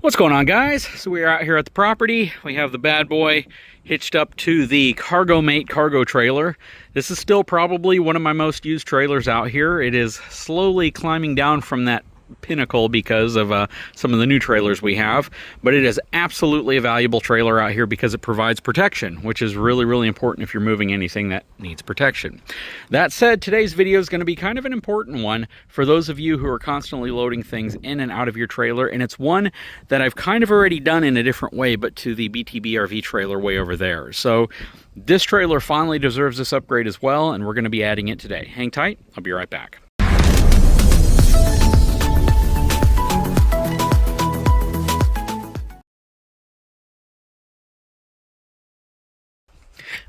What's going on, guys? So we are out here at the property. We have the bad boy hitched up to the CargoMate cargo trailer. This is still probably one of my most used trailers out here. It is slowly climbing down from that pinnacle because of some of the new trailers we have, but it is absolutely a valuable trailer out here because it provides protection, which is really important if you're moving anything that needs protection. That said, today's video is going to be kind of an important one for those of you who are constantly loading things in and out of your trailer, and it's one that I've kind of already done in a different way, but to the BTBRV trailer way over there. So this trailer finally deserves this upgrade as well, and we're going to be adding it today. Hang tight, I'll be right back.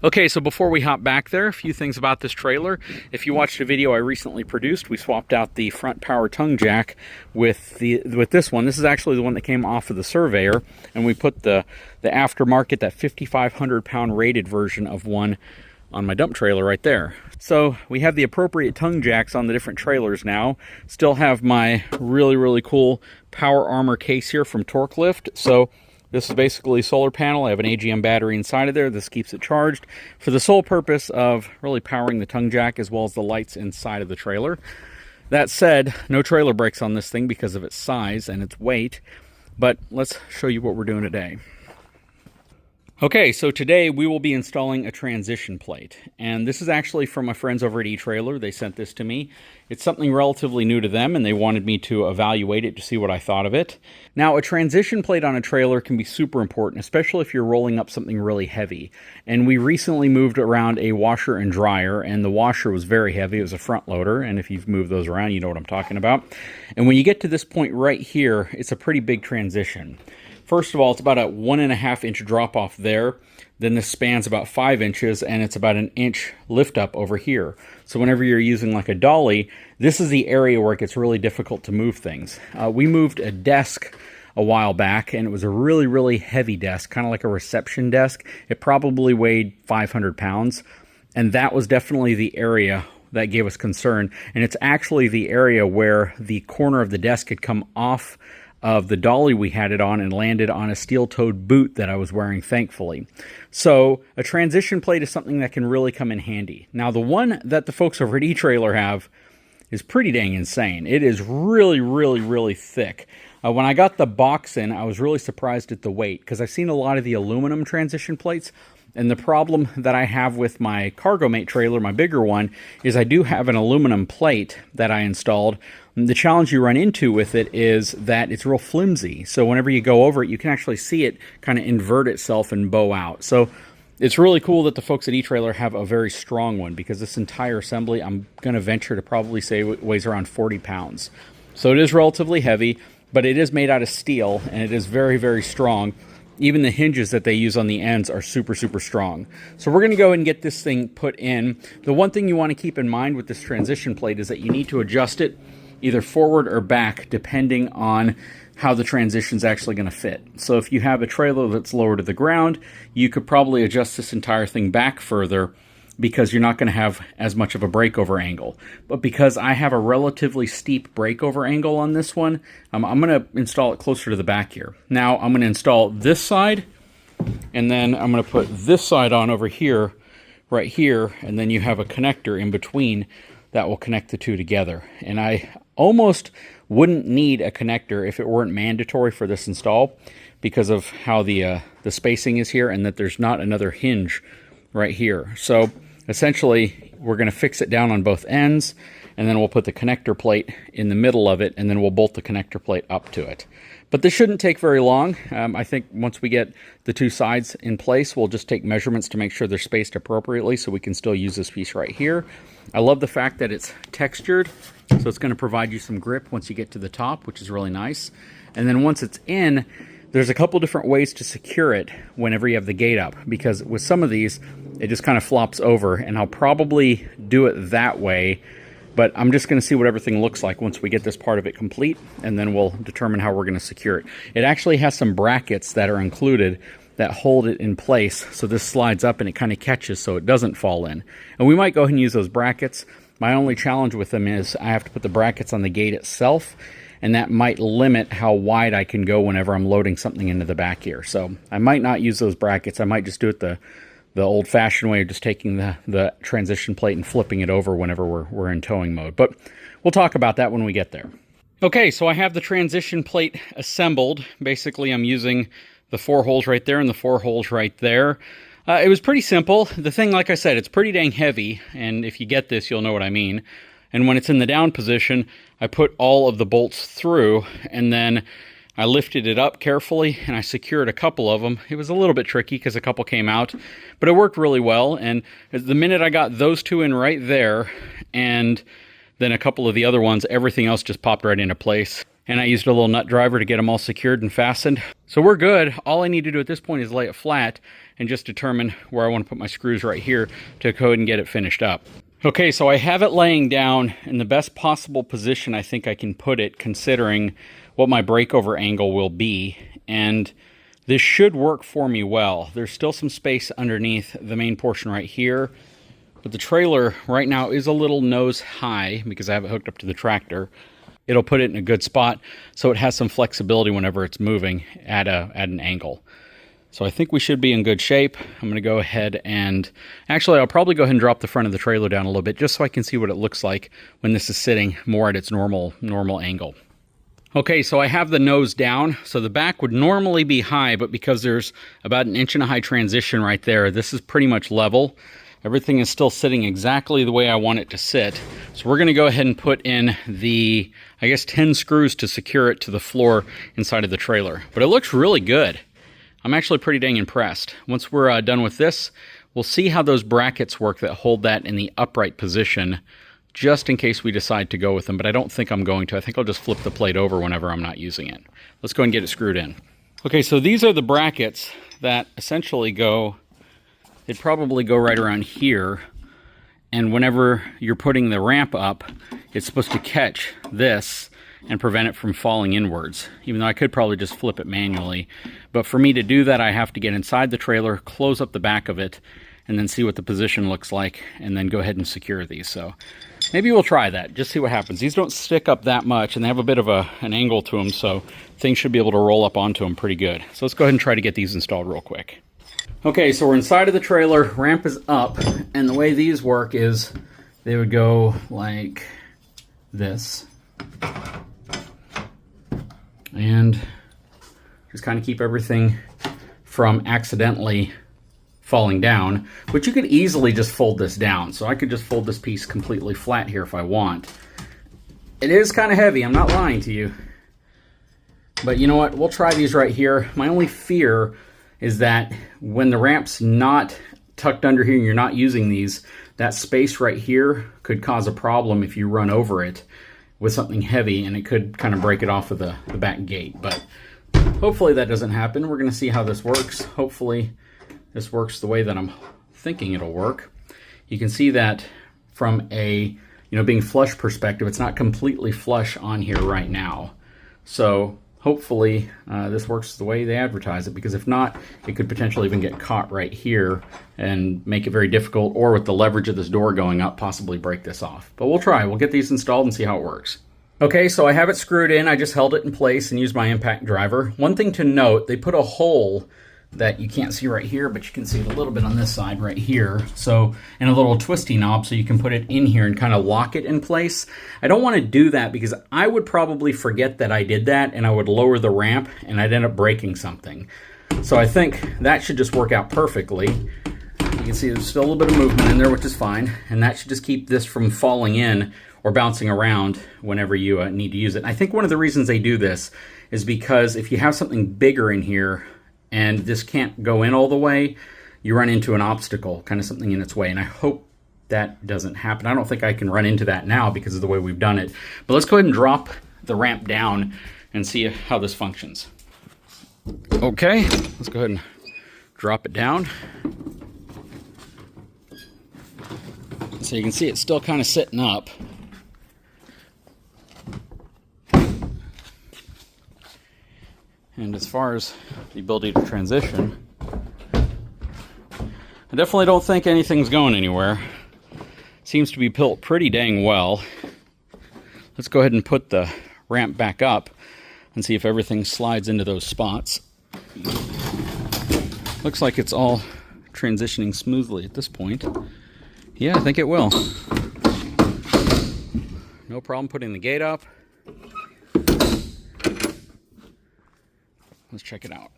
Okay, so before we hop back there, a few things about this trailer. If you watched a video I recently produced, we swapped out the front power tongue jack with this one. This is actually the one that came off of the Surveyor, and we put the aftermarket, that 5,500 pound rated version of one on my dump trailer right there. So we have the appropriate tongue jacks on the different trailers now. Still have my really cool Power Armor case here from Torque Lift. So this is basically a solar panel. I have an AGM battery inside of there. This keeps it charged for the sole purpose of really powering the tongue jack as well as the lights inside of the trailer. That said, no trailer brakes on this thing because of its size and its weight, but let's show you what we're doing today. Okay, so today we will be installing a transition plate, and this is actually from my friends over at eTrailer. They sent this to me. It's something relatively new to them, and they wanted me to evaluate it to see what I thought of it. Now, a transition plate on a trailer can be super important, especially if you're rolling up something really heavy. And we recently moved around a washer and dryer, and the washer was very heavy. It was a front loader, and if you've moved those around, you know what I'm talking about. And when you get to this point right here, it's a pretty big transition. First of all, it's about a 1.5 inch drop off there. Then this spans about 5 inches, and it's about an inch lift up over here. So whenever you're using like a dolly, this is the area where it gets really difficult to move things. We moved a desk a while back, and it was a really heavy desk, kind of like a reception desk. It probably weighed 500 pounds, and that was definitely the area that gave us concern. And it's actually the area where the corner of the desk had come off of the dolly we had it on and landed on a steel-toed boot that I was wearing, thankfully. So a transition plate is something that can really come in handy. Now, the one that the folks over at eTrailer have is pretty dang insane. It is really thick. When I got the box in, I was really surprised at the weight because I've seen a lot of the aluminum transition plates. And the problem that I have with my CargoMate trailer, my bigger one, is I do have an aluminum plate that I installed. The challenge you run into with it is that it's real flimsy. So whenever you go over it, you can actually see it kind of invert itself and bow out. So it's really cool that the folks at eTrailer have a very strong one, because this entire assembly, I'm going to venture to probably say weighs around 40 pounds. So it is relatively heavy, but it is made out of steel, and it is very strong. Even the hinges that they use on the ends are super strong. So we're going to go and get this thing put in. The one thing you want to keep in mind with this transition plate is that you need to adjust it either forward or back depending on how the transition's actually going to fit. So if you have a trailer that's lower to the ground, you could probably adjust this entire thing back further because you're not going to have as much of a breakover angle. But because I have a relatively steep breakover angle on this one, I'm going to install it closer to the back here. Now I'm going to install this side, and then I'm going to put this side on over here, right here, and then you have a connector in between that will connect the two together. And I almost wouldn't need a connector if it weren't mandatory for this install because of how the spacing is here, and that there's not another hinge right here. So essentially, we're going to fix it down on both ends, and then we'll put the connector plate in the middle of it, and then we'll bolt the connector plate up to it. But this shouldn't take very long. I think once we get the two sides in place, we'll just take measurements to make sure they're spaced appropriately so we can still use this piece right here. I love the fact that it's textured, so it's going to provide you some grip once you get to the top, which is really nice. And then once it's in, there's a couple different ways to secure it whenever you have the gate up, because with some of these, it just kind of flops over, and I'll probably do it that way, but I'm just going to see what everything looks like once we get this part of it complete, and then we'll determine how we're going to secure it. It actually has some brackets that are included that hold it in place, so this slides up and it kind of catches so it doesn't fall in. And we might go ahead and use those brackets. My only challenge with them is I have to put the brackets on the gate itself, and that might limit how wide I can go whenever I'm loading something into the back here. So I might not use those brackets. I might just do it the old-fashioned way of just taking the transition plate and flipping it over whenever we're in towing mode. But we'll talk about that when we get there. Okay, so I have the transition plate assembled. Basically, I'm using the 4 holes right there and the 4 holes right there. It was pretty simple. The thing, like I said, it's pretty dang heavy, and if you get this, you'll know what I mean. And when it's in the down position, I put all of the bolts through, and then I lifted it up carefully, and I secured a couple of them. It was a little bit tricky because a couple came out, but it worked really well. And the minute I got those 2 in right there, and then a couple of the other ones, everything else just popped right into place. And I used a little nut driver to get them all secured and fastened. So we're good. All I need to do at this point is lay it flat and just determine where I want to put my screws right here to go ahead and get it finished up. Okay, so I have it laying down in the best possible position I think I can put it, considering what my breakover angle will be. And this should work for me well. There's still some space underneath the main portion right here, but the trailer right now is a little nose high because I have it hooked up to the tractor. It'll put it in a good spot so it has some flexibility whenever it's moving at an angle. So I think we should be in good shape. I'm going to go ahead and... Actually, I'll probably go ahead and drop the front of the trailer down a little bit just so I can see what it looks like when this is sitting more at its normal angle. Okay, so I have the nose down. So the back would normally be high, but because there's about 1.5 inch high transition right there, this is pretty much level. Everything is still sitting exactly the way I want it to sit. So we're going to go ahead and put in the, I guess, 10 screws to secure it to the floor inside of the trailer. But it looks really good. I'm actually pretty dang impressed. Once we're done with this, we'll see how those brackets work that hold that in the upright position, just in case we decide to go with them. But I don't think I'm going to. I think I'll just flip the plate over whenever I'm not using it. Let's go and get it screwed in. Okay, so these are the brackets that essentially go... They'd probably go right around here, and whenever you're putting the ramp up, it's supposed to catch this and prevent it from falling inwards, even though I could probably just flip it manually. But for me to do that, I have to get inside the trailer, close up the back of it, and then see what the position looks like, and then go ahead and secure these. So maybe we'll try that, just see what happens. These don't stick up that much, and they have a bit of an angle to them, so things should be able to roll up onto them pretty good. So let's go ahead and try to get these installed real quick. Okay, so we're inside of the trailer, ramp is up, and the way these work is they would go like this. And just kind of keep everything from accidentally falling down, but you could easily just fold this down. So I could just fold this piece completely flat here if I want. It is kind of heavy, I'm not lying to you. But you know what, we'll try these right here. My only fear is that when the ramp's not tucked under here and you're not using these, that space right here could cause a problem if you run over it with something heavy, and it could kind of break it off of the back gate. But hopefully that doesn't happen. We're going to see how this works. Hopefully this works the way that I'm thinking it'll work. You can see that from a being flush perspective, it's not completely flush on here right now. So hopefully this works the way they advertise it, because if not, it could potentially even get caught right here and make it very difficult, or with the leverage of this door going up, possibly break this off. But we'll try. We'll get these installed and see how it works. Okay, so I have it screwed in. I just held it in place and used my impact driver. One thing to note, they put a hole that you can't see right here, but you can see it a little bit on this side right here. So, and a little twisty knob so you can put it in here and kind of lock it in place. I don't want to do that because I would probably forget that I did that, and I would lower the ramp and I'd end up breaking something. So I think that should just work out perfectly. You can see there's still a little bit of movement in there, which is fine. And that should just keep this from falling in or bouncing around whenever you need to use it. And I think one of the reasons they do this is because if you have something bigger in here, and this can't go in all the way, you run into an obstacle, kind of something in its way. And I hope that doesn't happen. I don't think I can run into that now because of the way we've done it. But let's go ahead and drop the ramp down and see how this functions. Okay, let's go ahead and drop it down. So you can see it's still kind of sitting up. And as far as the ability to transition, I definitely don't think anything's going anywhere. Seems to be built pretty dang well. Let's go ahead and put the ramp back up and see if everything slides into those spots. Looks like it's all transitioning smoothly at this point. Yeah, I think it will. No problem putting the gate up. Let's check it out.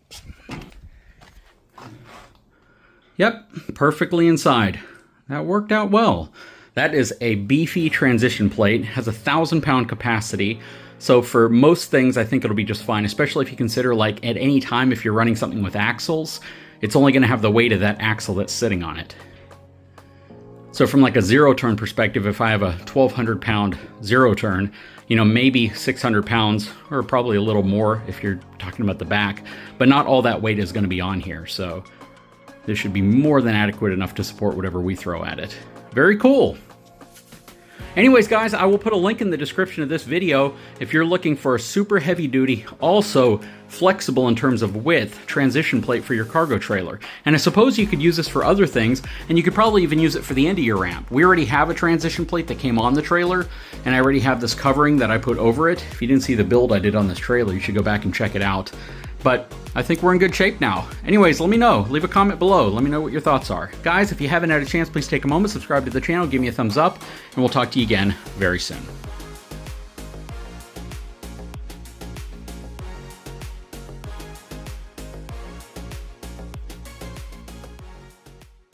Yep, perfectly inside. That worked out well. That is a beefy transition plate, has a 1,000-pound capacity. So for most things, I think it'll be just fine, especially if you consider, like, at any time if you're running something with axles, it's only going to have the weight of that axle that's sitting on it. So from like a zero turn perspective, if I have a 1,200-pound zero turn, you know, maybe 600 pounds, or probably a little more if you're talking about the back, but not all that weight is going to be on here. So this should be more than adequate enough to support whatever we throw at it. Very cool. Anyways, guys, I will put a link in the description of this video if you're looking for a super heavy duty, also flexible in terms of width, transition plate for your cargo trailer. And I suppose you could use this for other things, and you could probably even use it for the end of your ramp. We already have a transition plate that came on the trailer, and I already have this covering that I put over it. If you didn't see the build I did on this trailer, you should go back and check it out. But I think we're in good shape now. Anyways, let me know. Leave a comment below. Let me know what your thoughts are. Guys, if you haven't had a chance, please take a moment, subscribe to the channel, give me a thumbs up, and we'll talk to you again very soon.